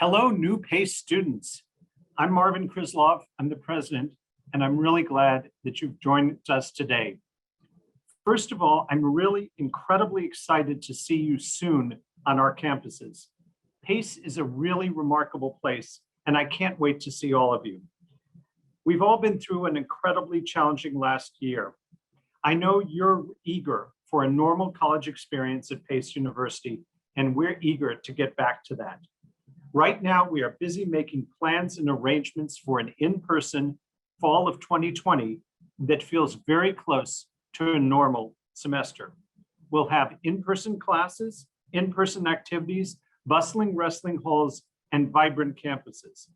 Hello, new PACE students. I'm Marvin Krislov, I'm the president, and I'm really glad that you've joined us today. First of all, I'm really incredibly excited to see you soon on our campuses. PACE is a really remarkable place, and I can't wait to see all of you. We've all been through an incredibly challenging last year. I know you're eager for a normal college experience at PACE University, and we're eager to get back to that. Right now, we are busy making plans and arrangements for an in-person fall of 2020 that feels very close to a normal semester. We'll have in-person classes, in-person activities, bustling wrestling halls, and vibrant campuses.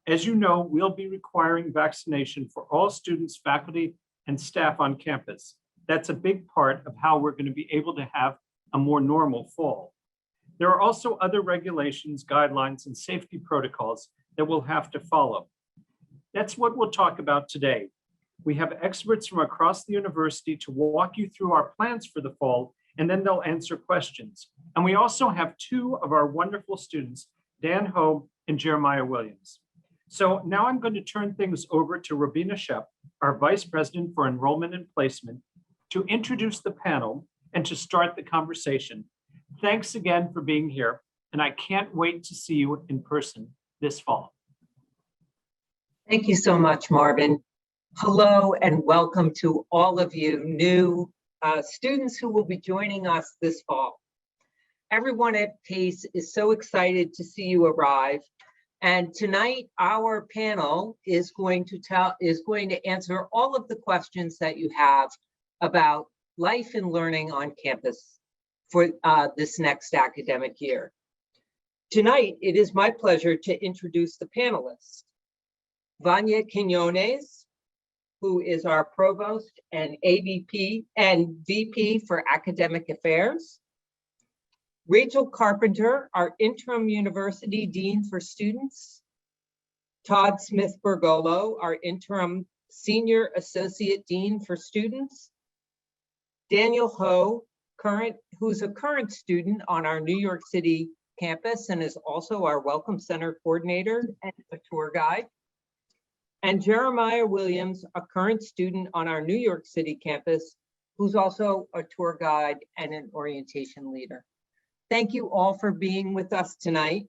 As you know, we'll be requiring vaccination for all students, faculty, and staff on campus. That's a big part of how we're going to be able to have a more normal fall. There are also other regulations, guidelines, and safety protocols that we'll have to follow. That's what we'll talk about today. We have experts from across the university to walk you through our plans for the fall, and then they'll answer questions. And we also have two of our wonderful students, Dan Ho and Jeremiah Williams. So now I'm going to turn things over to Robina Shep, our Vice President for Enrollment and Placement, to introduce the panel and to start the conversation. Thanks again for being here, and I can't wait to see you in person this fall. Thank you so much, Marvin. Hello and welcome to all of you new students who will be joining us this fall. Everyone at PACE is so excited to see you arrive. And tonight, our panel is going to answer all of the questions that you have about life and learning on campus for this next academic year. Tonight, it is my pleasure to introduce the panelists. Vanya Quinones, who is our Provost and AVP and VP for Academic Affairs. Rachel Carpenter, our Interim University Dean for Students. Todd Smith-Bergolo, our Interim Senior Associate Dean for Students. Daniel Ho, who's a current student on our New York City campus and is also our Welcome Center coordinator and a tour guide. And Jeremiah Williams, a current student on our New York City campus, who's also a tour guide and an orientation leader. Thank you all for being with us tonight.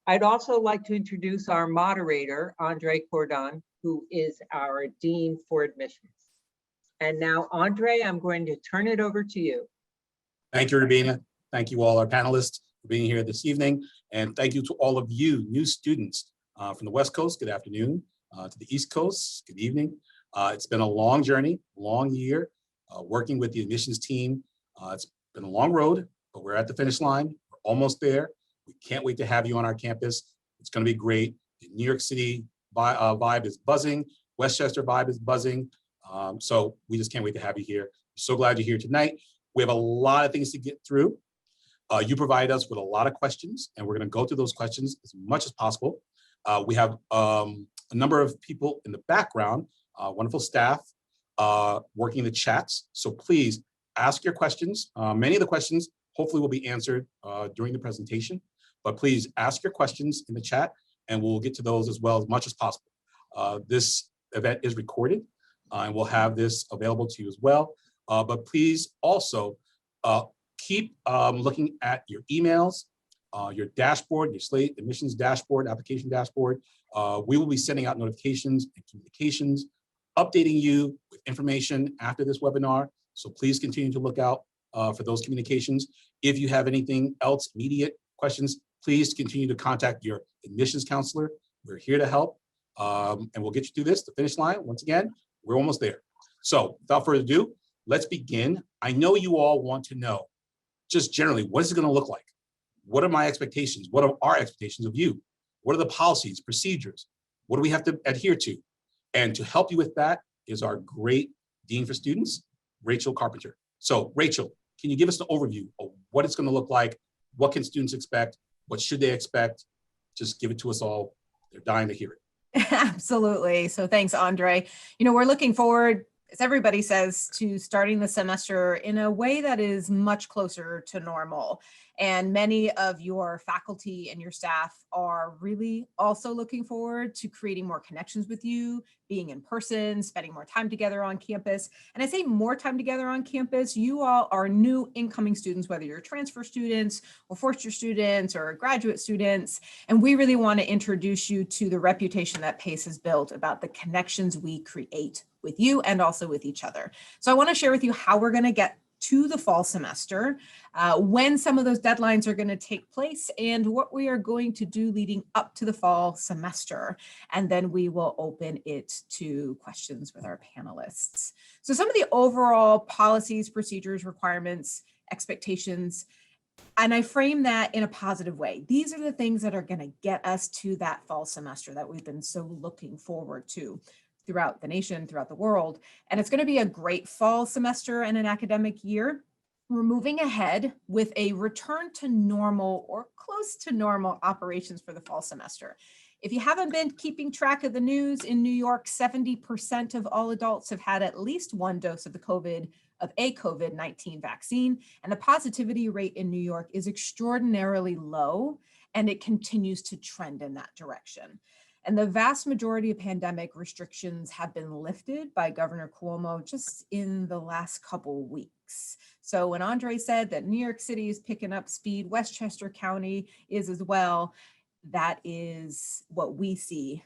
I'd also like to introduce our moderator, Andre Cordon, who is our Dean for Admissions. And now, Andre, I'm going to turn it over to you. Thank you, Rabina. Thank you all our panelists for being here this evening. And thank you to all of you new students from the West Coast, good afternoon. To the East Coast, good evening. It's been a long journey, long year, working with the admissions team. It's been a long road, but we're at the finish line. We're almost there. We can't wait to have you on our campus. It's going to be great. The New York City vibe is buzzing. Westchester vibe is buzzing. So we just can't wait to have you here. So glad you're here tonight. We have a lot of things to get through. You provide us with a lot of questions, and we're going to go through those questions as much as possible. We have a number of people in the background, wonderful staff working the chats. So please ask your questions. Many of the questions hopefully will be answered during the presentation, but please ask your questions in the chat and we'll get to those as well as much as possible. This event is recorded and we'll have this available to you as well. But please also keep looking at your emails, your dashboard, your Slate admissions dashboard, application dashboard. We will be sending out notifications and communications, updating you with information after this webinar. So please continue to look out for those communications. If you have anything else, immediate questions, please continue to contact your admissions counselor. We're here to help and we'll get you through this, the finish line. Once again, we're almost there. So without further ado, let's begin. I know you all want to know, just generally, what is it going to look like? What are my expectations? What are our expectations of you? What are the policies, procedures? What do we have to adhere to? And to help you with that is our great Dean for Students, Rachel Carpenter. So Rachel, can you give us an overview of what it's going to look like? What can students expect? What should they expect? Just give it to us all. They're dying to hear it. Absolutely. So thanks, Andre. You know, we're looking forward as everybody says, to starting the semester in a way that is much closer to normal. And many of your faculty and your staff are really also looking forward to creating more connections with you, being in person, spending more time together on campus. And I say more time together on campus, you all are new incoming students, whether you're transfer students or fourth year students or graduate students. And we really want to introduce you to the reputation that PACE has built about the connections we create with you and also with each other. So I want to share with you how we're going to get to the fall semester, when some of those deadlines are going to take place, and what we are going to do leading up to the fall semester. And then we will open it to questions with our panelists. So some of the overall policies, procedures, requirements, expectations, and I frame that in a positive way. These are the things that are going to get us to that fall semester that we've been so looking forward to throughout the nation, throughout the world. And it's going to be a great fall semester and an academic year. We're moving ahead with a return to normal or close to normal operations for the fall semester. If you haven't been keeping track of the news, in New York, 70% of all adults have had at least one dose of a COVID-19 vaccine. And the positivity rate in New York is extraordinarily low, and it continues to trend in that direction. And the vast majority of pandemic restrictions have been lifted by Governor Cuomo just in the last couple of weeks. So when Andre said that New York City is picking up speed, Westchester County is as well. That is what we see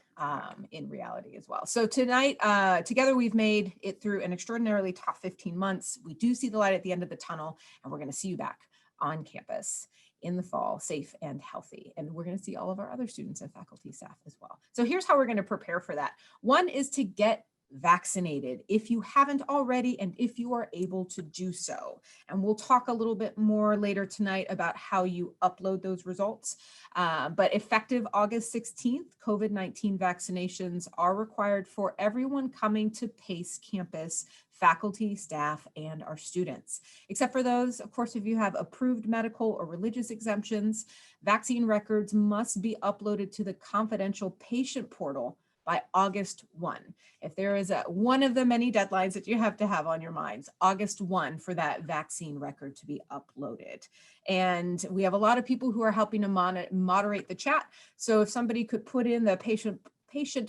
in reality as well. So tonight, together we've made it through an extraordinarily tough 15 months. We do see the light at the end of the tunnel, and we're going to see you back on campus in the fall, safe and healthy. And we're going to see all of our other students and faculty staff as well. So here's how we're going to prepare for that. One is to get vaccinated if you haven't already and if you are able to do so. And we'll talk a little bit more later tonight about how you upload those results. But effective August 16th, COVID-19 vaccinations are required for everyone coming to PACE campus, faculty, staff, and our students. Except for those, of course, if you have approved medical or religious exemptions, vaccine records must be uploaded to the confidential patient portal by August 1. If there is one of the many deadlines that you have to have on your minds, August 1 for that vaccine record to be uploaded. And we have a lot of people who are helping to moderate the chat. So if somebody could put in the patient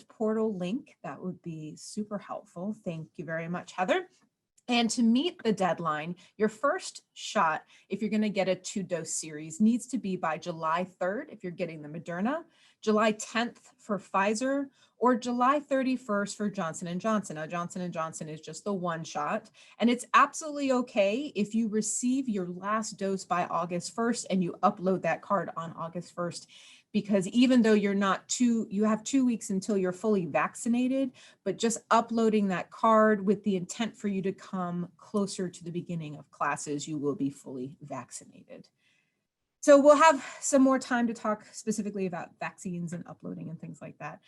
portal link, that would be super helpful. Thank you very much, Heather. And to meet the deadline, your first shot, if you're going to get a 2-dose series, needs to be by July 3rd if you're getting the Moderna, July 10th for Pfizer, or July 31st for Johnson & Johnson. Now, Johnson & Johnson is just the one shot, and it's absolutely okay if you receive your last dose by August 1st and you upload that card on August 1st, because even though you have 2 weeks until you're fully vaccinated, but just uploading that card with the intent for you to come closer to the beginning of classes, you will be fully vaccinated. So we'll have some more time to talk specifically about vaccines and uploading and things like that.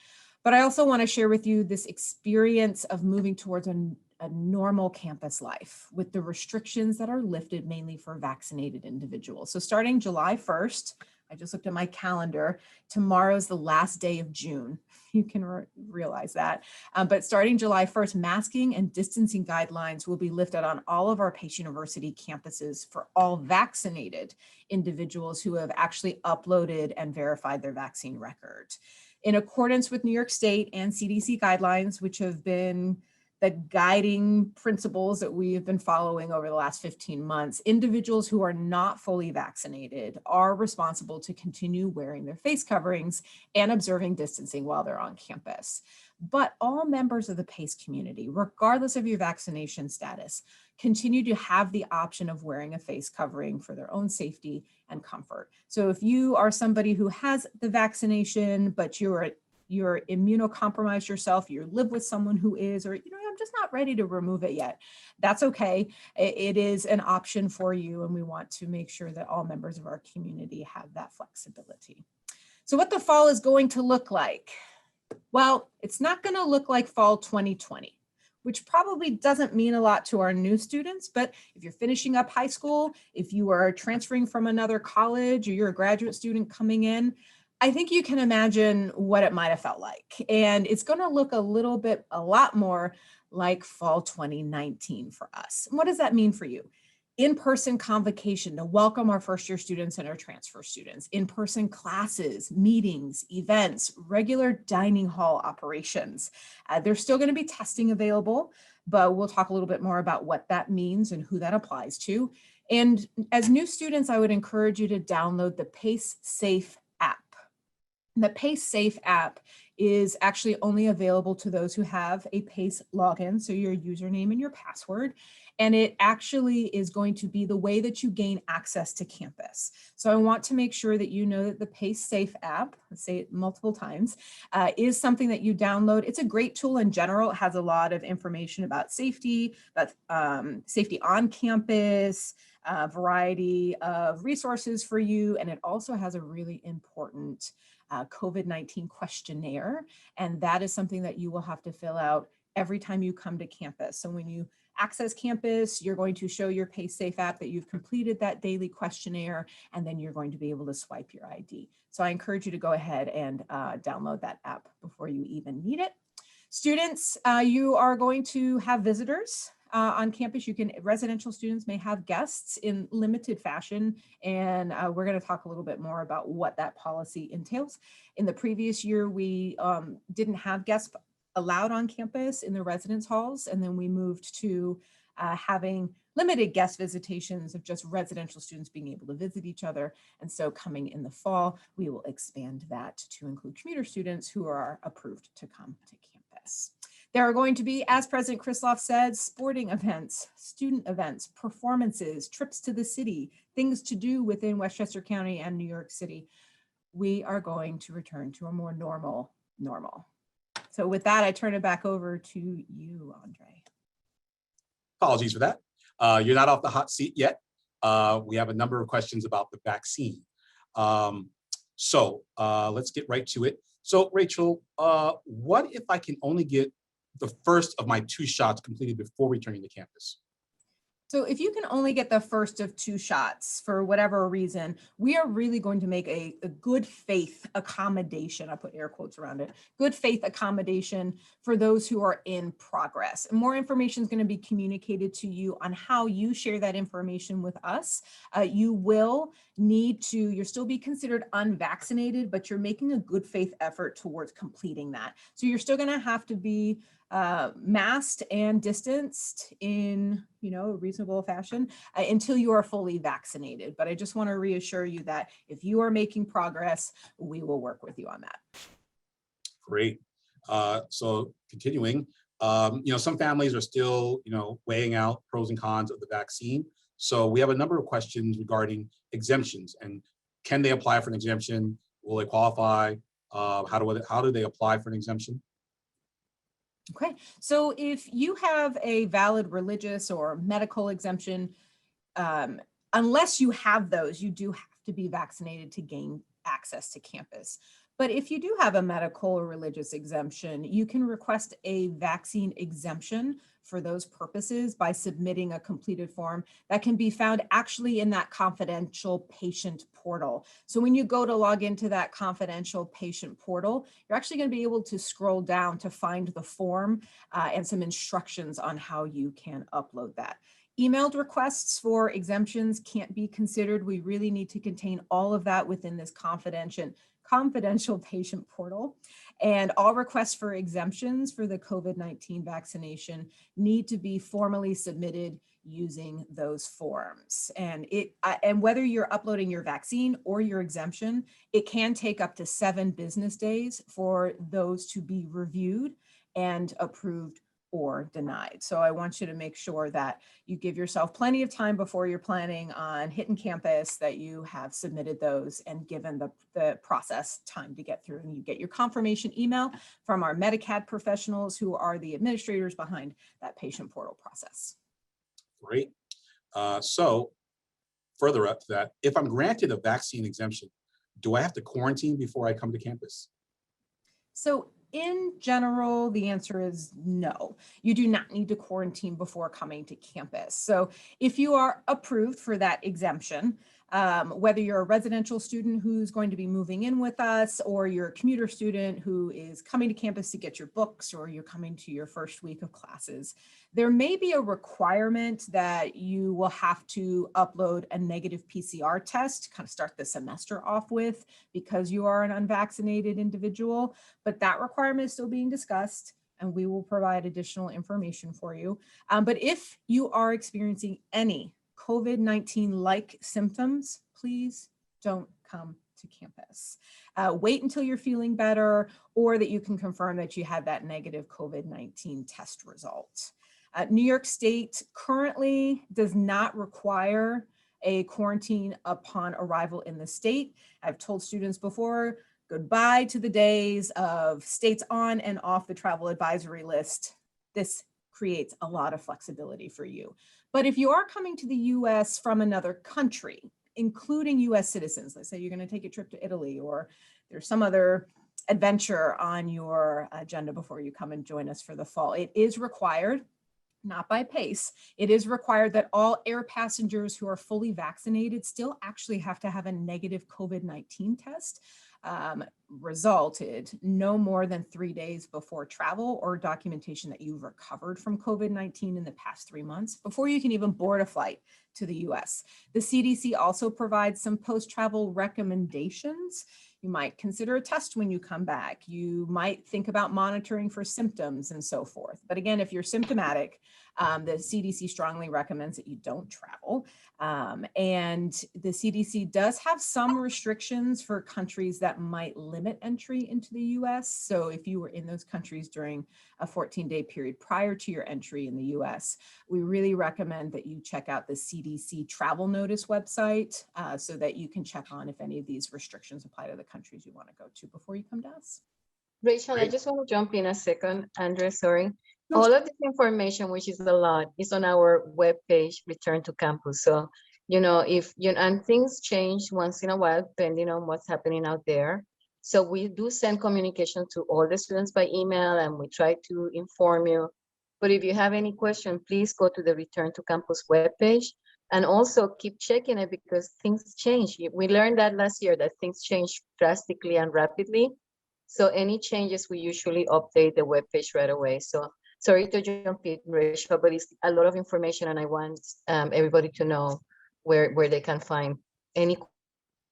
But I also want to share with you this experience of moving towards a normal campus life with the restrictions that are lifted mainly for vaccinated individuals. So starting July 1st, I just looked at my calendar, tomorrow's the last day of June. You can realize that. But starting July 1st, masking and distancing guidelines will be lifted on all of our Pace University campuses for all vaccinated individuals who have actually uploaded and verified their vaccine record. In accordance with New York State and CDC guidelines, which have been the guiding principles that we have been following over the last 15 months, individuals who are not fully vaccinated are responsible to continue wearing their face coverings and observing distancing while they're on campus. But all members of the PACE community, regardless of your vaccination status, continue to have the option of wearing a face covering for their own safety and comfort. So if you are somebody who has the vaccination, but you're immunocompromised yourself, you live with someone who is, or I'm just not ready to remove it yet, that's okay. It is an option for you, and we want to make sure that all members of our community have that flexibility. So what the fall is going to look like? Well, it's not going to look like fall 2020, which probably doesn't mean a lot to our new students, but if you're finishing up high school, if you are transferring from another college, or you're a graduate student coming in, I think you can imagine what it might have felt like. And it's going to look a lot more like fall 2019 for us. And what does that mean for you? In-person convocation to welcome our first-year students and our transfer students, in-person classes, meetings, events, regular dining hall operations. There's still going to be testing available, but we'll talk a little bit more about what that means and who that applies to. And as new students, I would encourage you to download the Pace Safe app. The Pace Safe app is actually only available to those who have a PACE login, so your username and your password. And it actually is going to be the way that you gain access to campus. So I want to make sure that you know that the Pace Safe app, let's say it multiple times, is something that you download. It's a great tool in general. It has a lot of information about safety, safety on campus, a variety of resources for you. And it also has a really important COVID-19 questionnaire. And that is something that you will have to fill out every time you come to campus. So when you access campus, you're going to show your Pace Safe app that you've completed that daily questionnaire, and then you're going to be able to swipe your ID. So I encourage you to go ahead and download that app before you even need it. Students, you are going to have visitors on campus. Residential students may have guests in limited fashion, and we're going to talk a little bit more about what that policy entails. In the previous year, we didn't have guests allowed on campus in the residence halls, and then we moved to having limited guest visitations of just residential students being able to visit each other. And so coming in the fall, we will expand that to include commuter students who are approved to come to campus. There are going to be, as President Krisloff said, sporting events, student events, performances, trips to the city, things to do within Westchester County and New York City. We are going to return to a more normal. So with that, I turn it back over to you, Andre. Apologies for that. You're not off the hot seat yet. We have a number of questions about the vaccine. So let's get right to it. So Rachel, what if I can only get the first of my 2 shots completed before returning to campus? So if you can only get the first of 2 shots for whatever reason, we are really going to make a good faith accommodation. I put air quotes around it. Good faith accommodation for those who are in progress. And more information is going to be communicated to you on how you share that information with us. You will need to, you'll still be considered unvaccinated, but you're making a good faith effort towards completing that. So you're still going to have to be masked and distanced in a reasonable fashion until you are fully vaccinated. But I just want to reassure you that if you are making progress, we will work with you on that. Great. So continuing, some families are still, weighing out pros and cons of the vaccine. So we have a number of questions regarding exemptions, and can they apply for an exemption? Will they qualify? How do they apply for an exemption? Okay, so if you have a valid religious or medical exemption, unless you have those, you do have to be vaccinated to gain access to campus. But if you do have a medical or religious exemption, you can request a vaccine exemption for those purposes by submitting a completed form that can be found actually in that confidential patient portal. So when you go to log into that confidential patient portal, you're actually going to be able to scroll down to find the form and some instructions on how you can upload that. Emailed requests for exemptions can't be considered. We really need to contain all of that within this confidential patient portal. And all requests for exemptions for the COVID-19 vaccination need to be formally submitted using those forms. And whether you're uploading your vaccine or your exemption, it can take up to 7 business days for those to be reviewed and approved or denied. So I want you to make sure that you give yourself plenty of time before you're planning on hitting campus, that you have submitted those and given the process time to get through, and you get your confirmation email from our Medicad professionals who are the administrators behind that patient portal process. Great. So further up to that, if I'm granted a vaccine exemption, do I have to quarantine before I come to campus? So in general, the answer is no. You do not need to quarantine before coming to campus. So if you are approved for that exemption, Whether you're a residential student who's going to be moving in with us, or you're a commuter student who is coming to campus to get your books, or you're coming to your first week of classes, there may be a requirement that you will have to upload a negative PCR test to kind of start the semester off with, because you are an unvaccinated individual, but that requirement is still being discussed, and we will provide additional information for you. But if you are experiencing any COVID-19 like symptoms, please don't come to campus. Wait until you're feeling better, or that you can confirm that you had that negative COVID-19 test result. New York State currently does not require a quarantine upon arrival in the state. I've told students before, goodbye to the days of states on and off the travel advisory list. This creates a lot of flexibility for you. But if you are coming to the US from another country, including US citizens, let's say you're going to take a trip to Italy, or there's some other adventure on your agenda before you come and join us for the fall, it is required, not by PACE, it is required that all air passengers who are fully vaccinated still actually have to have a negative COVID-19 test resulted no more than 3 days before travel, or documentation that you've recovered from COVID-19 in the past 3 months before you can even board a flight to the US. The CDC also provides some post-travel recommendations. You might consider a test when you come back. You might think about monitoring for symptoms and so forth. But again, if you're symptomatic, the CDC strongly recommends that you don't travel. And the CDC does have some restrictions for countries that might limit entry into the US. So if you were in those countries during a 14-day period prior to your entry in the US, we really recommend that you check out the CDC travel notice website so that you can check on if any of these restrictions apply to the countries you want to go to before you come to us. Rachel, I Great. just want to jump in a second, Andrea, sorry. No, All of this information, which is a lot, is on our webpage, Return to Campus. So, if and things change once in a while, depending on what's happening out there. So we do send communication to all the students by email, and we try to inform you. But if you have any question, please go to the Return to Campus webpage, and also keep checking it, because things change. We learned that last year, that things change drastically and rapidly. So any changes, we usually update the webpage right away. So sorry to jump in, Rachel, but it's a lot of information, and I want everybody to know where they can find any.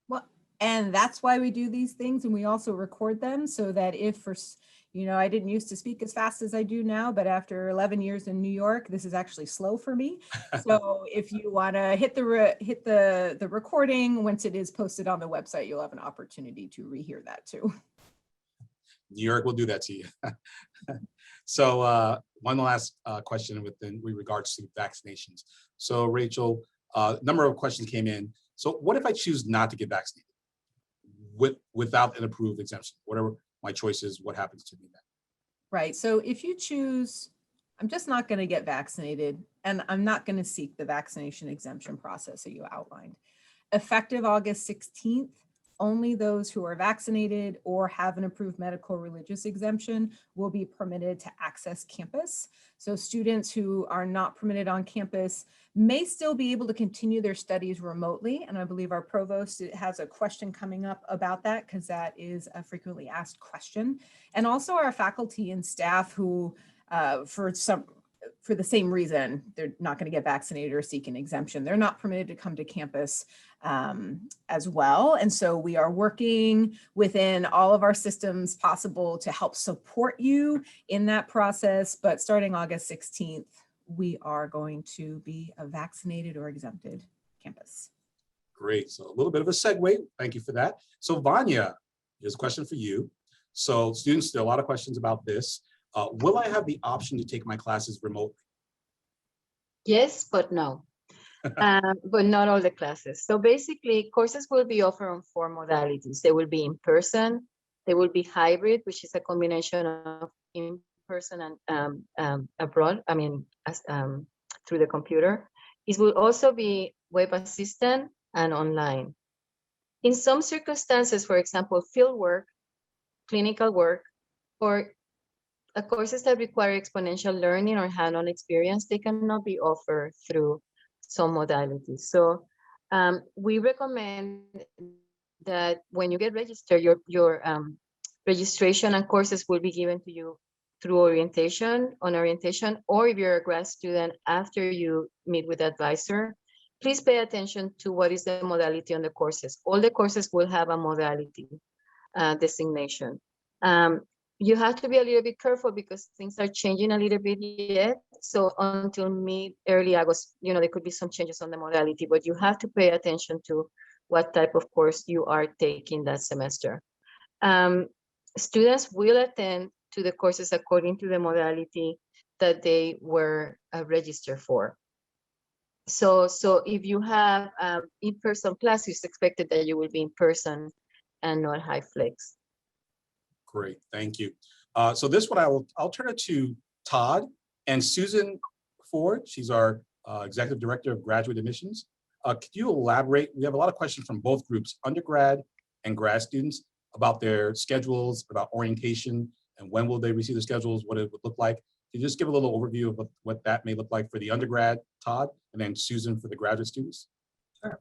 Well, and that's why we do these things, and we also record them so that if for, I didn't used to speak as fast as I do now, but after 11 years in New York, this is actually slow for me. So if you want to hit the recording, once it is posted on the website, you'll have an opportunity to rehear that too. New York will do that to you. So one last question with regards to vaccinations. So Rachel, a number of questions came in. So what if I choose not to get vaccinated without an approved exemption? What are my choices? What happens to me then? Right. So if you choose, I'm just not going to get vaccinated, and I'm not going to seek the vaccination exemption process that you outlined. Effective August 16th, only those who are vaccinated or have an approved medical religious exemption will be permitted to access campus. So students who are not permitted on campus may still be able to continue their studies remotely. And I believe our provost has a question coming up about that, because that is a frequently asked question. And also our faculty and staff who, for the same reason, they're not going to get vaccinated or seek an exemption, they're not permitted to come to campus as well. And so we are working within all of our systems possible to help support you in that process. But starting August 16th, we are going to be a vaccinated or exempted campus. Great. So a little bit of a segue. Thank you for that. So Vanya, here's a question for you. So students, there are a lot of questions about this. Will I have the option to take my classes remotely? Yes, but no. But not all the classes. So basically, courses will be offered on 4 modalities. They will be in person, they will be hybrid, which is a combination of in person and abroad, through the computer. It will also be web assistant and online. In some circumstances, for example, field work, clinical work, or courses that require exponential learning or hand-on experience, they cannot be offered through some modalities. So We recommend that when you get registered, your registration and courses will be given to you through orientation, or if you're a grad student, after you meet with the advisor, please pay attention to what is the modality on the courses. All the courses will have a modality designation. You have to be a little bit careful because things are changing a little bit yet. So until early August, there could be some changes on the modality, but you have to pay attention to what type of course you are taking that semester. Students will attend to the courses according to the modality that they were registered for. So if you have in-person class, it's expected that you will be in person and not HyFlex. Great, thank you. So this one, I'll turn it to Todd and Susan Ford. She's our Executive Director of Graduate Admissions. Could you elaborate? We have a lot of questions from both groups, undergrad and grad students, about their schedules, about orientation, and when will they receive the schedules, what it would look like. Can you just give a little overview of what that may look like for the undergrad, Todd, and then Susan for the graduate students? Sure.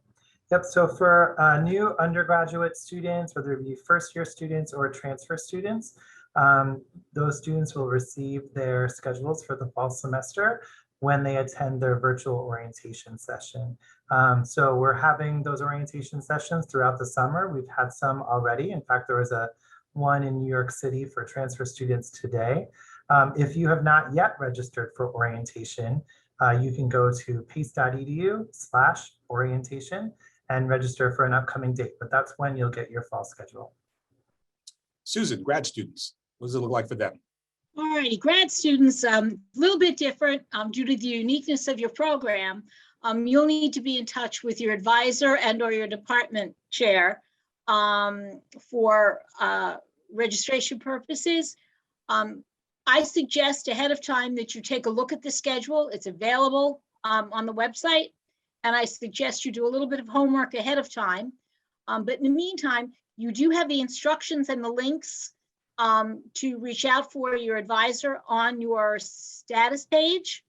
Yep, so for new undergraduate students, whether it be first-year students or transfer students, those students will receive their schedules for the fall semester when they attend their virtual orientation session. So we're having those orientation sessions throughout the summer. We've had some already. In fact, there was one in New York City for transfer students today. If you have not yet registered for orientation, you can go to pace.edu/orientation and register for an upcoming date, but that's when you'll get your fall schedule. Susan, grad students, what does it look like for them? All righty, grad students, a little bit different due to the uniqueness of your program. You'll need to be in touch with your advisor and/or your department chair for registration purposes. I suggest ahead of time that you take a look at the schedule. It's available on the website, and I suggest you do a little bit of homework ahead of time. But in the meantime, you do have the instructions and the links to reach out for your advisor on your status page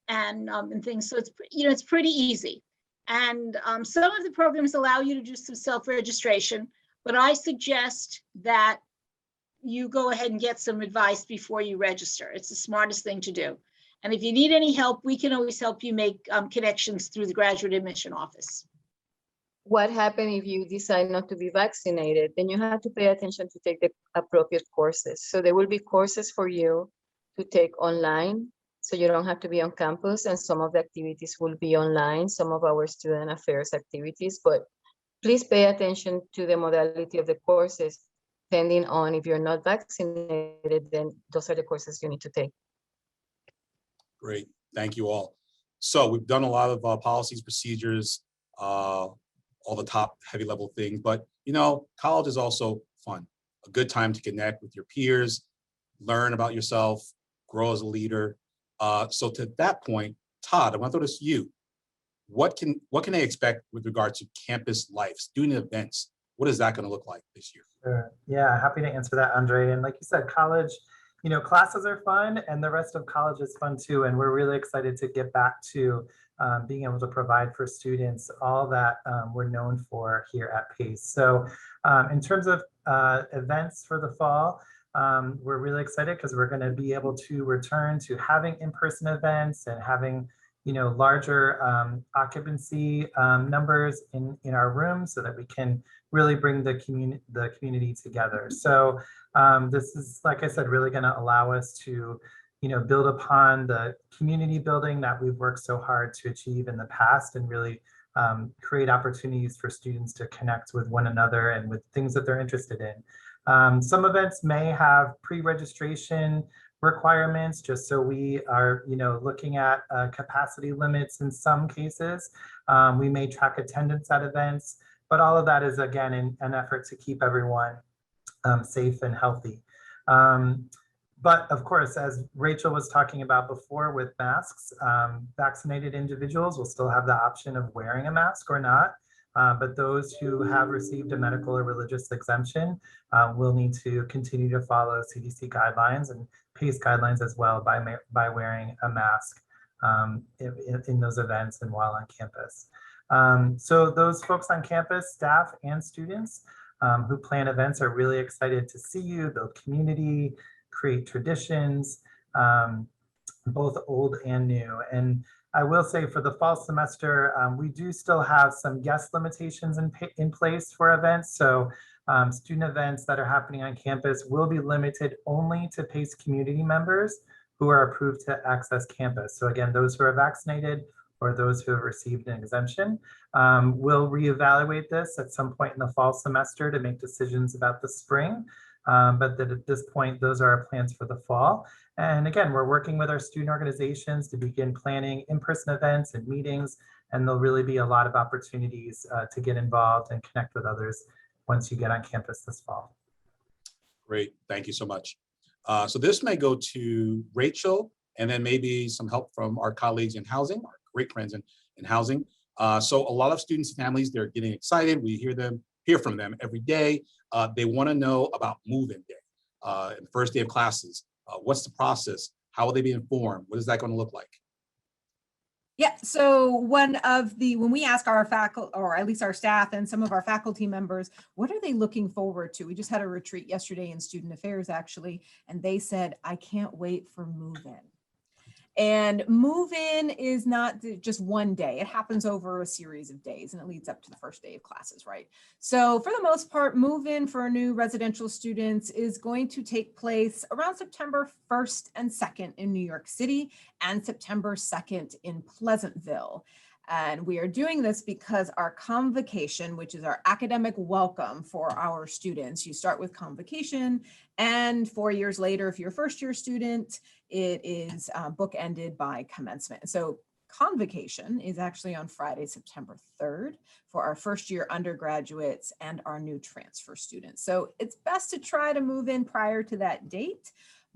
and things. So it's pretty easy. And some of the programs allow you to do some self-registration, but I suggest that you go ahead and get some advice before you register. It's the smartest thing to do. And if you need any help, we can always help you make connections through the graduate admission office. What happens if you decide not to be vaccinated? Then you have to pay attention to take the appropriate courses. So there will be courses for you to take online, so you don't have to be on campus, and some of the activities will be online, some of our student affairs activities, but please pay attention to the modality of the courses. Depending on if you're not vaccinated, then those are the courses you need to take. Great, thank you all. So we've done a lot of policies, procedures, all the top heavy level things, but college is also fun, a good time to connect with your peers, learn about yourself, grow as a leader. So to that point, Todd, I want to throw this to you. What can they expect with regard to campus life, student events? What is that going to look like this year? Sure. Yeah, happy to answer that, Andre. And like you said, college, classes are fun and the rest of college is fun too. And we're really excited to get back to being able to provide for students all that we're known for here at PACE. So in terms of events for the fall, we're really excited because we're going to be able to return to having in-person events and having larger occupancy numbers in our rooms so that we can really bring the community together. So this is, like I said, really going to allow us to build upon the community building that we've worked so hard to achieve in the past and really create opportunities for students to connect with one another and with things that they're interested in. Some events may have pre-registration requirements, just so we are looking at capacity limits in some cases. We may track attendance at events, but all of that is, again, in an effort to keep everyone safe and healthy. But of course, as Rachel was talking about before with masks, vaccinated individuals will still have the option of wearing a mask or not. But those who have received a medical or religious exemption will need to continue to follow CDC guidelines and PACE guidelines as well by wearing a mask in those events and while on campus. So those folks on campus, staff and students who plan events are really excited to see you, build community, create traditions, both old and new. And I will say for the fall semester, we do still have some guest limitations in place for events. So student events that are happening on campus will be limited only to PACE community members who are approved to access campus. So again, those who are vaccinated or those who have received an exemption. We'll reevaluate this at some point in the fall semester to make decisions about the spring. But that at this point, those are our plans for the fall. And again, we're working with our student organizations to begin planning in-person events and meetings, and there'll really be a lot of opportunities to get involved and connect with others once you get on campus this fall. Great, thank you so much. So this may go to Rachel, and then maybe some help from our colleagues in housing, our great friends in housing. So a lot of students and families, they're getting excited. We hear from them every day. They want to know about move-in day, and the first day of classes. What's the process? How will they be informed? What is that going to look like? Yeah, so when we ask our faculty, or at least our staff and some of our faculty members, what are they looking forward to? We just had a retreat yesterday in student affairs actually, and they said, I can't wait for move-in. And move-in is not just one day. It happens over a series of days and it leads up to the first day of classes, right? So for the most part, move-in for new residential students is going to take place around September 1st and 2nd in New York City and September 2nd in Pleasantville. And we are doing this because our convocation, which is our academic welcome for our students, you start with convocation, and 4 years later, if you're a first-year student, it is bookended by commencement. So convocation is actually on Friday, September 3rd for our first-year undergraduates and our new transfer students. So it's best to try to move in prior to that date.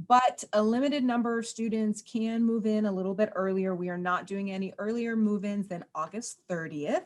But a limited number of students can move in a little bit earlier. We are not doing any earlier move-ins than August 30th.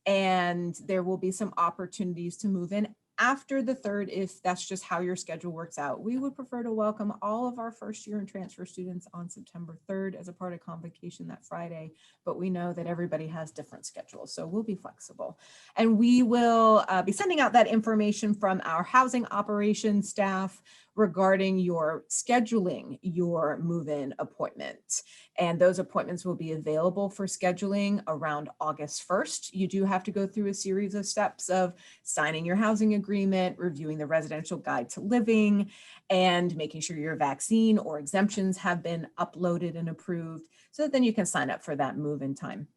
And there will be some opportunities to move in after the 3rd if that's just how your schedule works out. We would prefer to welcome all of our first year and transfer students on September 3rd as a part of convocation that Friday, but we know that everybody has different schedules, so we'll be flexible. And we will be sending out that information from our housing operations staff regarding your scheduling your move-in appointment. And those appointments will be available for scheduling around August 1st. You do have to go through a series of steps of signing your housing agreement, reviewing the residential guide to living, and making sure your vaccine or exemptions have been uploaded and approved, so that then you can sign up for that move-in time.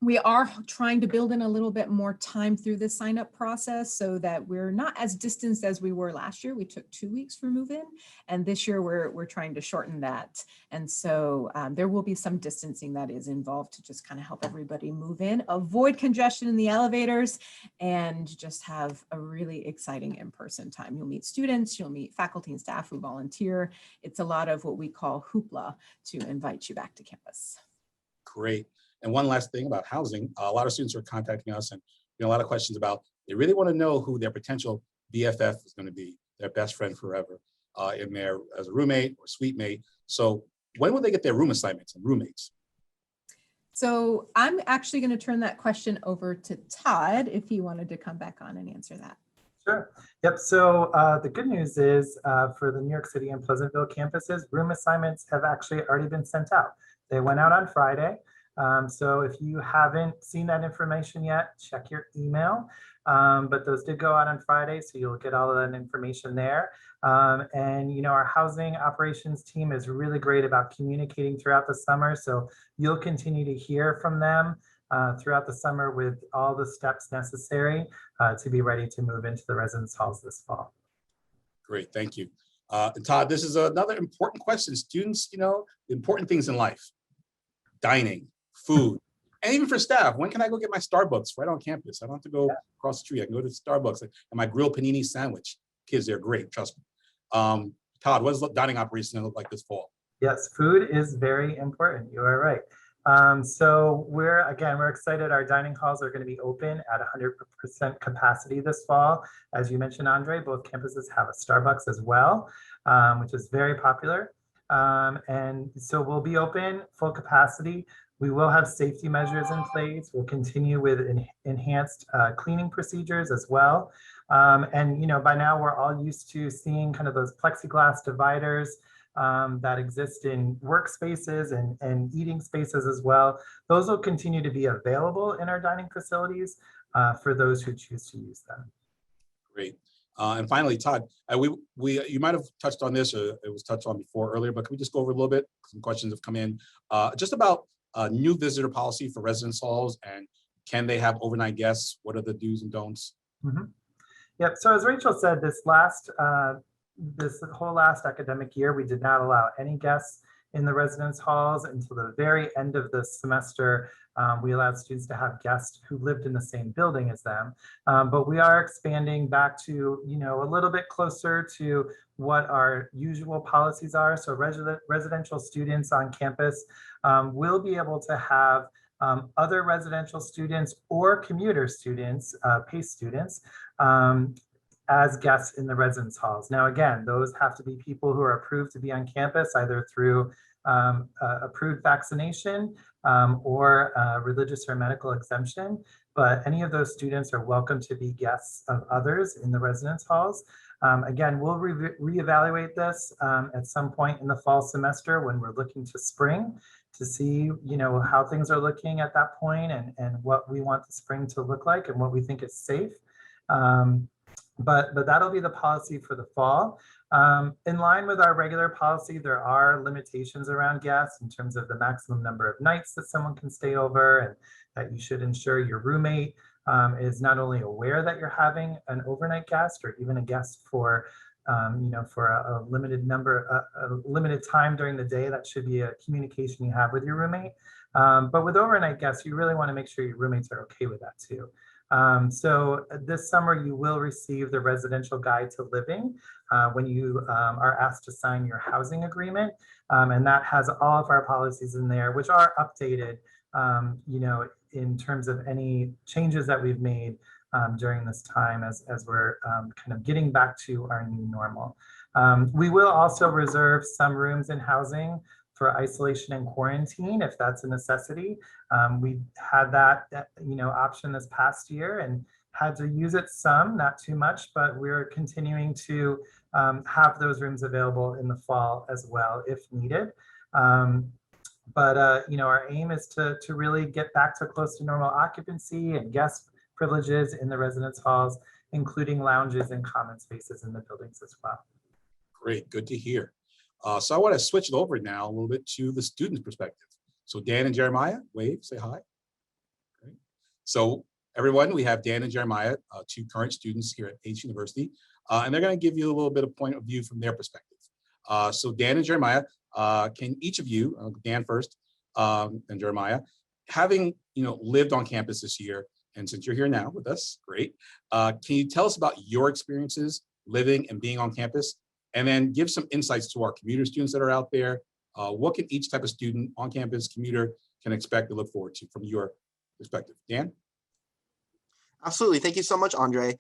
We are trying to build in a little bit more time through the sign up process so that we're not as distanced as we were last year. We took 2 weeks for move in, and this year we're trying to shorten that. And so there will be some distancing that is involved to just kind of help everybody move in, avoid congestion in the elevators, and just have a really exciting in-person time. You'll meet students, you'll meet faculty and staff who volunteer. It's a lot of what we call hoopla to invite you back to campus. Great. And one last thing about housing, a lot of students are contacting us and a lot of questions about, they really want to know who their potential BFF is going to be, their best friend forever, in there as a roommate or suite mate. So when will they get their room assignments and roommates? So I'm actually going to turn that question over to Todd if he wanted to come back on and answer that. Sure. Yep. So the good news is for the New York City and Pleasantville campuses, room assignments have actually already been sent out. They went out on Friday. So if you haven't seen that information yet, check your email. But those did go out on Friday, so you'll get all of that information there. And our housing operations team is really great about communicating throughout the summer. So you'll continue to hear from them throughout the summer with all the steps necessary to be ready to move into the residence halls this fall. Great, thank you. And Todd, this is another important question. Students, the important things in life: dining, food, and even for staff. When can I go get my Starbucks right on campus? I don't have to go across the street. I can go to Starbucks and my grilled panini sandwich. Kids, they're great, trust me. Todd, what does the dining operation look like this fall? Yes, food is very important. You are right. So we're excited. Our dining halls are going to be open at 100% capacity this fall. As you mentioned, Andre, both campuses have a Starbucks as well, which is very popular. And so we'll be open full capacity. We will have safety measures in place. We'll continue with enhanced cleaning procedures as well. And by now we're all used to seeing kind of those plexiglass dividers that exist in workspaces and eating spaces as well. Those will continue to be available in our dining facilities for those who choose to use them. Great. And finally, Todd, you might have touched on this, or it was touched on before earlier, but can we just go over a little bit? Some questions have come in just about new visitor policy for residence halls, and can they have overnight guests? What are the do's and don'ts? Yep. So as Rachel said, this whole last academic year, we did not allow any guests in the residence halls until the very end of the semester. We allowed students to have guests who lived in the same building as them. But we are expanding back to, a little bit closer to what our usual policies are. So residential students on campus will be able to have other residential students or commuter students, PACE students, as guests in the residence halls. Now, again, those have to be people who are approved to be on campus, either through approved vaccination or religious or medical exemption. But any of those students are welcome to be guests of others in the residence halls. Again, we'll reevaluate this at some point in the fall semester when we're looking to spring to see, how things are looking at that point and what we want the spring to look like and what we think is safe. But that'll be the policy for the fall. In line with our regular policy, there are limitations around guests in terms of the maximum number of nights that someone can stay over, and that you should ensure your roommate is not only aware that you're having an overnight guest or even a guest for for a limited limited time during the day. That should be a communication you have with your roommate. But with overnight guests, you really want to make sure your roommates are okay with that too. So this summer, you will receive the residential guide to living when you are asked to sign your housing agreement. And that has all of our policies in there, which are updated, in terms of any changes that we've made during this time as we're kind of getting back to our new normal. We will also reserve some rooms in housing for isolation and quarantine if that's a necessity. We had that option this past year and had to use it some, not too much, but we're continuing to have those rooms available in the fall as well if needed. But our aim is to really get back to close to normal occupancy and guest privileges in the residence halls, including lounges and common spaces in the buildings as well. Great, good to hear. So I want to switch it over now a little bit to the student's perspective. So Dan and Jeremiah, wave, say hi. Great. So everyone, we have Dan and Jeremiah, two current students here at Pace University, and they're going to give you a little bit of point of view from their perspective. So Dan and Jeremiah, can each of you, Dan first, and Jeremiah, having lived on campus this year, and since you're here now with us, great. Can you tell us about your experiences living and being on campus, and then give some insights to our commuter students that are out there? What can each type of student on campus, commuter, can expect to look forward to from your perspective? Dan? Absolutely. Thank you so much, Andre.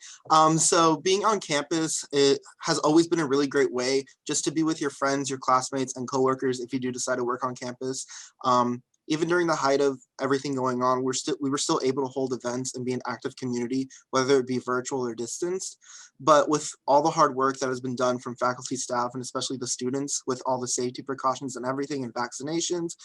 So being on campus, it has always been a really great way just to be with your friends, your classmates, and coworkers if you do decide to work on campus. Even during the height of everything going on, we were still able to hold events and be an active community, whether it be virtual or distanced. But with all the hard work that has been done from faculty, staff, and especially the students with all the safety precautions and everything and vaccinations,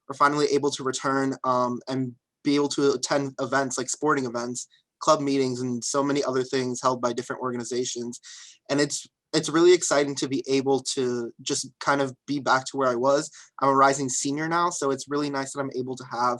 we're finally able to return and be able to attend events like sporting events, club meetings, and so many other things held by different organizations. And it's really exciting to be able to just kind of be back to where I was. I'm a rising senior now, so it's really nice that I'm able to have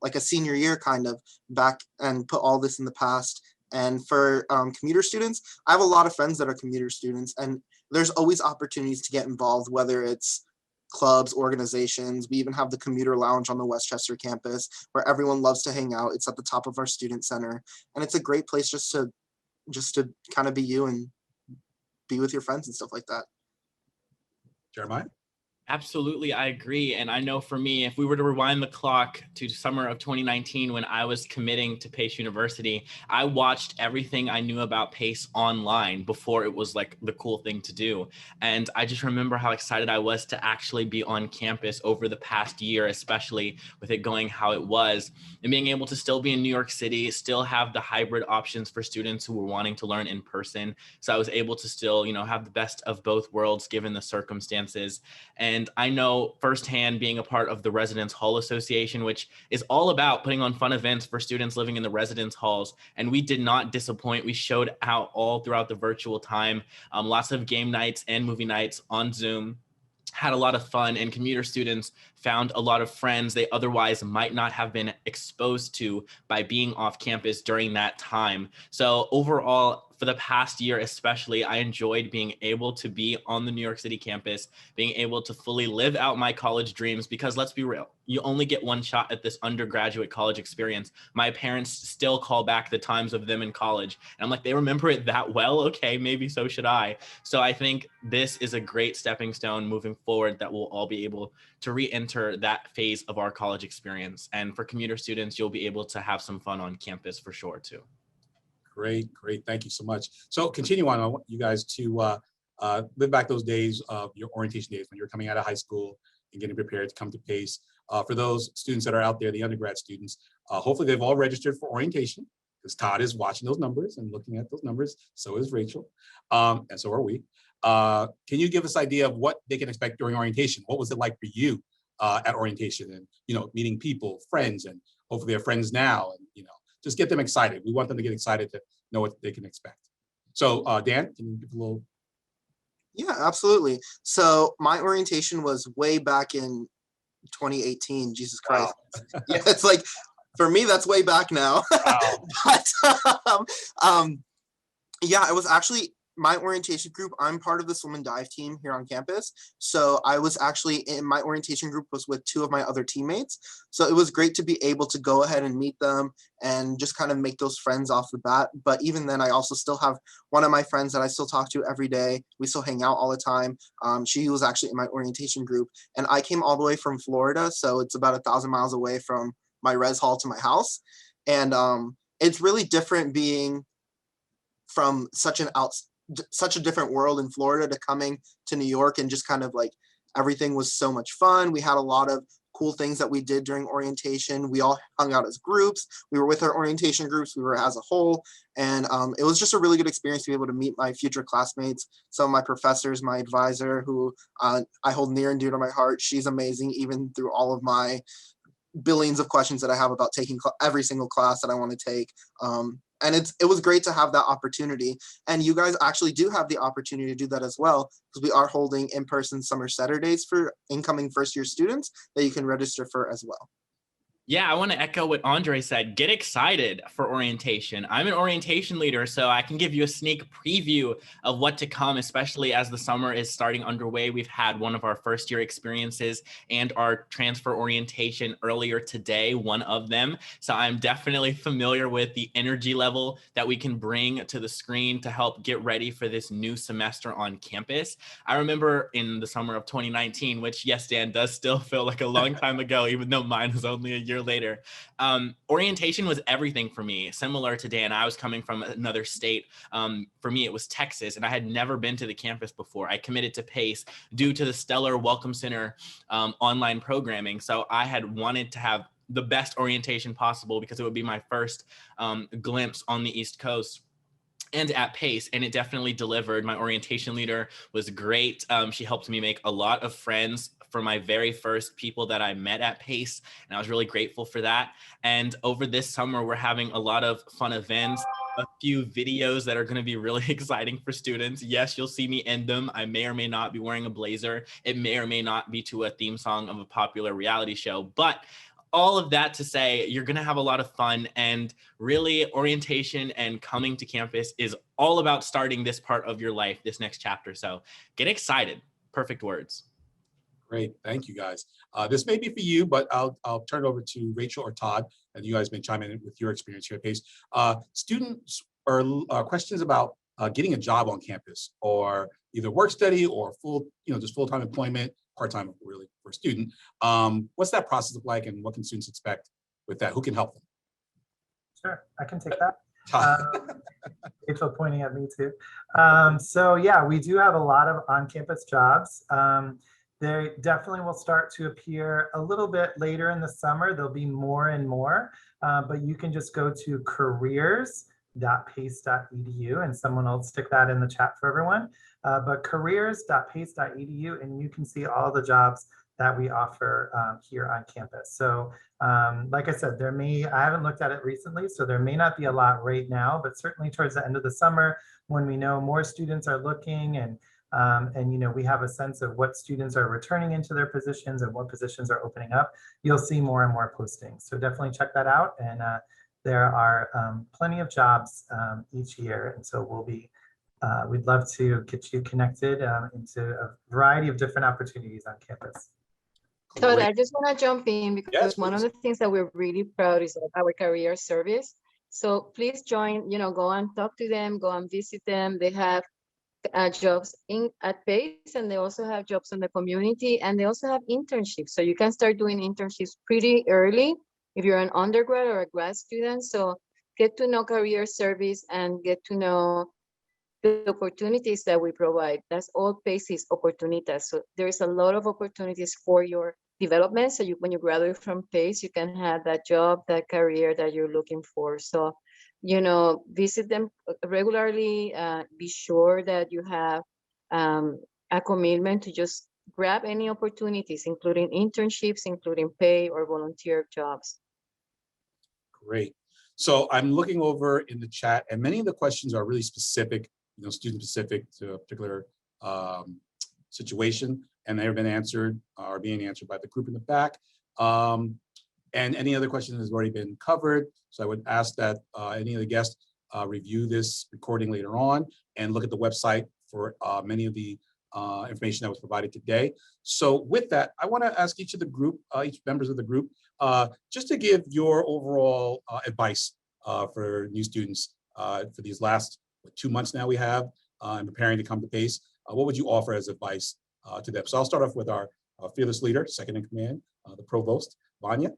like a senior year kind of back and put all this in the past. And for commuter students, I have a lot of friends that are commuter students, and there's always opportunities to get involved, whether it's clubs, organizations. We even have the commuter lounge on the Westchester campus where everyone loves to hang out. It's at the top of our student center, and it's a great place just to kind of be you and be with your friends and stuff like that. Jeremiah? Absolutely, I agree. And I know for me, if we were to rewind the clock to summer of 2019, when I was committing to Pace University, I watched everything I knew about Pace online before it was like the cool thing to do. And I just remember how excited I was to actually be on campus over the past year, especially with it going how it was, and being able to still be in New York City, still have the hybrid options for students who were wanting to learn in person. So I was able to still, have the best of both worlds given the circumstances. And I know firsthand, being a part of the Residence Hall Association, which is all about putting on fun events for students living in the residence halls. And we did not disappoint. We showed out all throughout the virtual time, lots of game nights and movie nights on Zoom. Had a lot of fun, and commuter students found a lot of friends they otherwise might not have been exposed to by being off campus during that time. So overall, for the past year especially, I enjoyed being able to be on the New York City campus, being able to fully live out my college dreams, because let's be real, you only get one shot at this undergraduate college experience. My parents still call back the times of them in college, and I'm like, they remember it that well? Okay, maybe so should I. So I think this is a great stepping stone moving forward that we'll all be able to re-enter that phase of our college experience. And for commuter students, you'll be able to have some fun on campus for sure too. Great, great. Thank you so much. So continue on. I want you guys to live back those days of your orientation days when you're coming out of high school and getting prepared to come to Pace. For those students that are out there, the undergrad students, hopefully they've all registered for orientation, because Todd is watching those numbers and looking at those numbers. So is Rachel, and so are we. Can you give us an idea of what they can expect during orientation? What was it like for you at orientation, and meeting people, friends, and hopefully they're friends now, and just get them excited. We want them to get excited to know what they can expect. So Dan, can you give a little? Yeah, absolutely. So my orientation was way back in 2018. Jesus Christ. Wow. Yeah, it's like, for me, that's way back now. Wow. But yeah, it was actually my orientation group. I'm part of the swim and dive team here on campus. So I was actually in my orientation group was with two of my other teammates. So it was great to be able to go ahead and meet them and just kind of make those friends off the bat. But even then, I also still have one of my friends that I still talk to every day. We still hang out all the time. She was actually in my orientation group, and I came all the way from Florida. So it's about 1,000 miles away from my res hall to my house. And it's really different being from such a different world in Florida to coming to New York, and just kind of like everything was so much fun. We had a lot of cool things that we did during orientation. We all hung out as groups. We were with our orientation groups. We were as a whole. And it was just a really good experience to be able to meet my future classmates, some of my professors, my advisor, who I hold near and dear to my heart. She's amazing, even through all of my billions of questions that I have about taking every single class that I want to take. And it was great to have that opportunity. And you guys actually do have the opportunity to do that as well, because we are holding in-person summer Saturdays for incoming first-year students that you can register for as well. Yeah, I want to echo what Andre said. Get excited for orientation. I'm an orientation leader, so I can give you a sneak preview of what to come, especially as the summer is starting underway. We've had one of our first year experiences and our transfer orientation earlier today, one of them. So I'm definitely familiar with the energy level that we can bring to the screen to help get ready for this new semester on campus. I remember in the summer of 2019, which, yes, Dan, does still feel like a long time ago, even though mine was only a year later. Orientation was everything for me. Similar to Dan, I was coming from another state. For me, it was Texas, and I had never been to the campus before. I committed to Pace due to the stellar Welcome Center online programming. So I had wanted to have the best orientation possible, because it would be my first glimpse on the East Coast and at Pace, and it definitely delivered. My orientation leader was great. She helped me make a lot of friends for my very first people that I met at Pace, and I was really grateful for that. And over this summer, we're having a lot of fun events, a few videos that are going to be really exciting for students. Yes, you'll see me in them. I may or may not be wearing a blazer. It may or may not be to a theme song of a popular reality show, but all of that to say, you're going to have a lot of fun, and really orientation and coming to campus is all about starting this part of your life, this next chapter. So get excited. Perfect words. Great, thank you guys. This may be for you, but I'll turn it over to Rachel or Todd, and you guys may chime in with your experience here at Pace. Students or questions about getting a job on campus, or either work study or just full-time employment, part-time really for a student. What's that process look like, and what can students expect with that? Who can help them? Sure, I can take that. Todd. Rachel pointing at me too. So yeah, we do have a lot of on-campus jobs. They definitely will start to appear a little bit later in the summer. There'll be more and more, but you can just go to careers.pace.edu, and someone will stick that in the chat for everyone. But careers.pace.edu, and you can see all the jobs that we offer here on campus. So like I said, I haven't looked at it recently, so there may not be a lot right now, but certainly towards the end of the summer, when we know more students are looking, and we have a sense of what students are returning into their positions and what positions are opening up, you'll see more and more postings. So definitely check that out. And there are plenty of jobs each year. And so we'd love to get you connected into a variety of different opportunities on campus. So Great. I just want to jump in because Yes, one of please. the things that we're really proud is of our career service. So please join, go and talk to them, go and visit them. They have jobs at Pace, and they also have jobs in the community, and they also have internships. So you can start doing internships pretty early if you're an undergrad or a grad student. So get to know career service and get to know the opportunities that we provide. That's all Pace's opportunities. So there's a lot of opportunities for your development. So when you graduate from Pace, you can have that job, that career that you're looking for. So, visit them regularly. Be sure that you have a commitment to just grab any opportunities, including internships, including pay or volunteer jobs. Great. So I'm looking over in the chat, and many of the questions are really specific, student specific to a particular situation, and they've been answered, are being answered by the group in the back. And any other questions has already been covered. So I would ask that any of the guests review this recording later on and look at the website for many of the information that was provided today. So with that, I want to ask each of the group, each members of the group, just to give your overall advice for new students for these last 2 months now we have and preparing to come to Pace. What would you offer as advice to them? So I'll start off with our fearless leader, second in command, the provost, Vanya.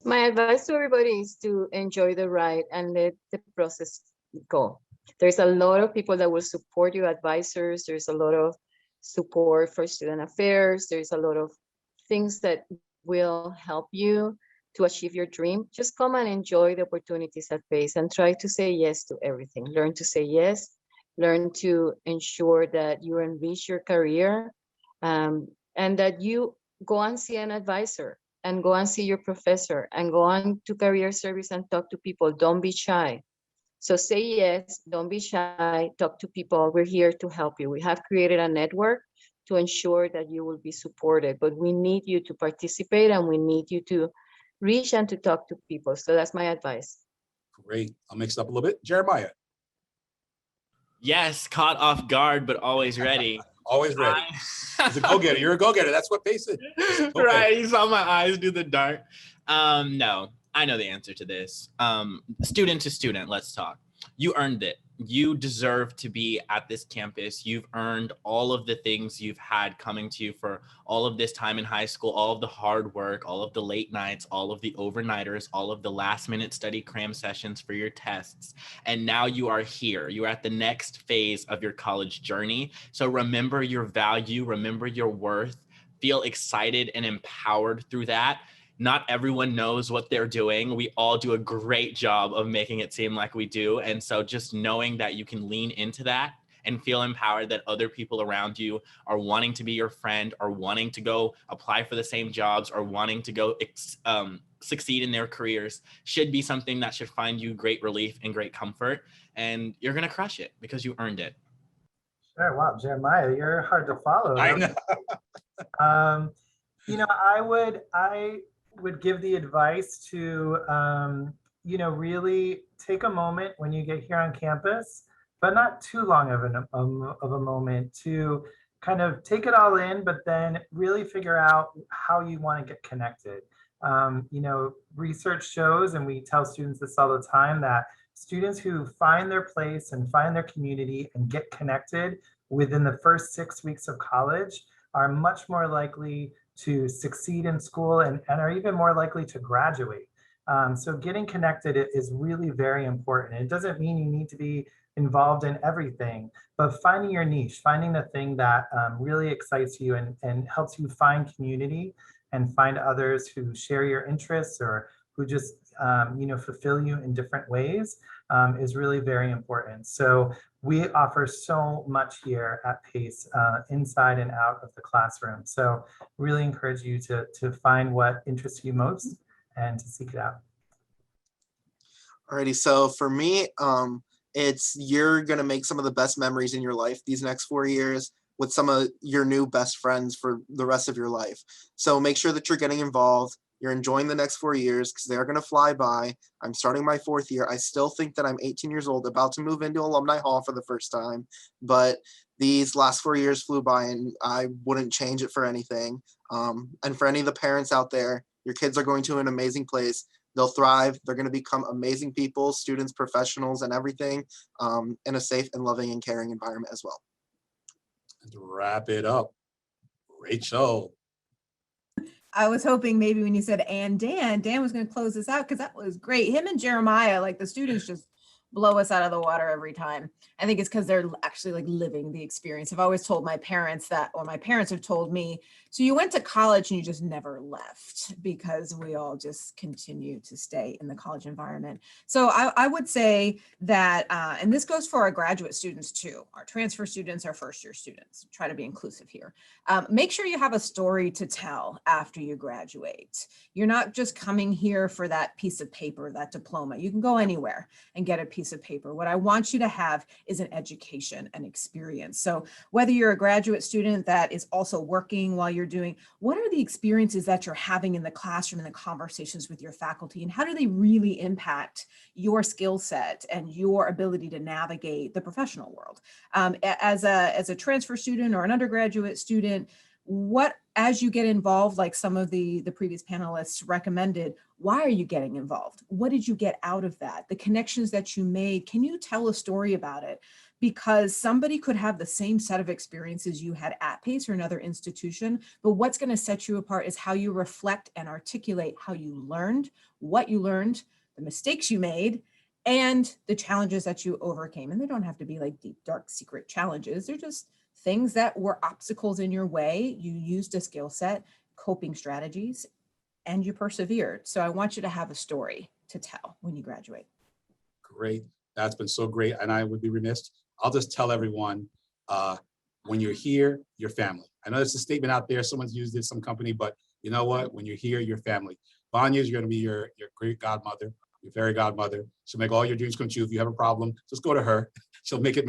My advice to everybody is to enjoy the ride and let the process go. There's a lot of people that will support you, advisors. There's a lot of support for student affairs. There's a lot of things that will help you to achieve your dream. Just come and enjoy the opportunities at Pace and try to say yes to everything. Learn to say yes. Learn to ensure that you enrich your career and that you go and see an advisor and go and see your professor and go on to career service and talk to people. Don't be shy. So say yes, don't be shy, talk to people. We're here to help you. We have created a network to ensure that you will be supported, but we need you to participate and we need you to reach and to talk to people. So that's my advice. Great. I'll mix it up a little bit. Jeremiah. Yes, caught off guard, but always ready. Always ready. He's a go-getter. You're a go-getter. That's what Pace is. Right. You saw my eyes do the dart. No, I know the answer to this. Student to student, let's talk. You earned it. You deserve to be at this campus. You've earned all of the things you've had coming to you for all of this time in high school, all of the hard work, all of the late nights, all of the overnighters, all of the last minute study cram sessions for your tests. And now you are here. You're at the next phase of your college journey. So remember your value, remember your worth, feel excited and empowered through that. Not everyone knows what they're doing. We all do a great job of making it seem like we do. And so just knowing that you can lean into that and feel empowered that other people around you are wanting to be your friend, or wanting to go apply for the same jobs, or wanting to go succeed in their careers should be something that should find you great relief and great comfort. And you're going to crush it because you earned it. Sure. Wow, Jeremiah, you're hard to follow. I know. I would give the advice to, really take a moment when you get here on campus, but not too long of a moment to kind of take it all in, but then really figure out how you want to get connected. Research shows, and we tell students this all the time, that students who find their place and find their community and get connected within the first 6 weeks of college are much more likely to succeed in school and are even more likely to graduate. So getting connected is really very important. It doesn't mean you need to be involved in everything, but finding your niche, finding the thing that really excites you and helps you find community and find others who share your interests or who just fulfill you in different ways is really very important. So we offer so much here at PACE, inside and out of the classroom. So really encourage you to find what interests you most and to seek it out. Alrighty, so for me, you're gonna make some of the best memories in your life these next 4 years with some of your new best friends for the rest of your life. So make sure that you're getting involved. You're enjoying the next 4 years because they're going to fly by. I'm starting my 4th year. I still think that I'm 18 years old, about to move into Alumni Hall for the first time. But these last 4 years flew by and I wouldn't change it for anything. And for any of the parents out there, your kids are going to an amazing place. They'll thrive. They're going to become amazing people, students, professionals, and everything in a safe and loving and caring environment as well. And to wrap it up, Rachel. I was hoping maybe when you said, and Dan was going to close this out because that was great. Him and Jeremiah, like the students just blow us out of the water every time. I think it's because they're actually like living the experience. I've always told my parents that, or my parents have told me, so you went to college and you just never left, because we all just continue to stay in the college environment. So I would say that, and this goes for our graduate students too, our transfer students, our first year students, try to be inclusive here. Make sure you have a story to tell after you graduate. You're not just coming here for that piece of paper, that diploma. You can go anywhere and get a piece of paper. What I want you to have is an education and experience. So whether you're a graduate student that is also working while you're doing, what are the experiences that you're having in the classroom and the conversations with your faculty, and how do they really impact your skill set and your ability to navigate the professional world? As a transfer student or an undergraduate student, what, as you get involved, like some of the previous panelists recommended, why are you getting involved? What did you get out of that? The connections that you made, can you tell a story about it? Because somebody could have the same set of experiences you had at PACE or another institution, but what's going to set you apart is how you reflect and articulate how you learned, what you learned, the mistakes you made, and the challenges that you overcame. And they don't have to be like deep, dark, secret challenges. They're just things that were obstacles in your way. You used a skill set, coping strategies, and you persevered. So I want you to have a story to tell when you graduate. Great. That's been so great. And I would be remiss. I'll just tell everyone, when you're here, your family. I know there's a statement out there, someone's used it, some company, but you know what? When you're here, your family. Vanya's going to be your great godmother, your fairy godmother. She'll make all your dreams come true. If you have a problem, just go to her. She'll make it.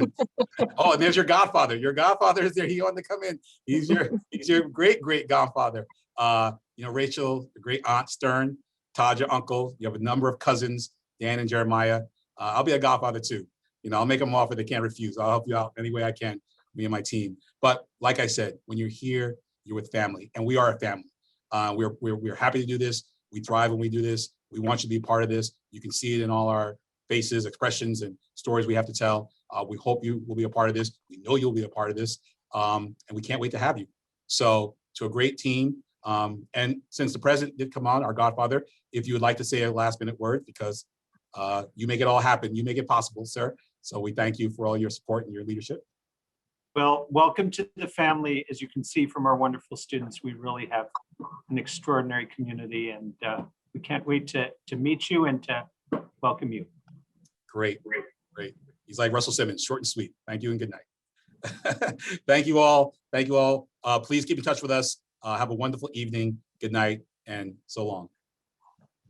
Oh, and there's your godfather. Your godfather is there. He wanted to come in. He's your great godfather. Rachel, the great aunt Stern, Todd, your uncle. You have a number of cousins, Dan and Jeremiah. I'll be a godfather too. I'll make them an offer they can't refuse. I'll help you out any way I can, me and my team. But like I said, when you're here, you're with family, and we are a family. We're happy to do this. We thrive when we do this. We want you to be a part of this. You can see it in all our faces, expressions, and stories we have to tell. We hope you will be a part of this. We know you'll be a part of this, and we can't wait to have you. So to a great team, and since the president did come on, our godfather, if you would like to say a last minute word, because you make it all happen. You make it possible, sir. So we thank you for all your support and your leadership. Well, welcome to the family. As you can see from our wonderful students, we really have an extraordinary community, and we can't wait to meet you and to welcome you. Great. He's like Russell Simmons, short and sweet. Thank you and good night. Thank you all. Please keep in touch with us. Have a wonderful evening. Good night and so long.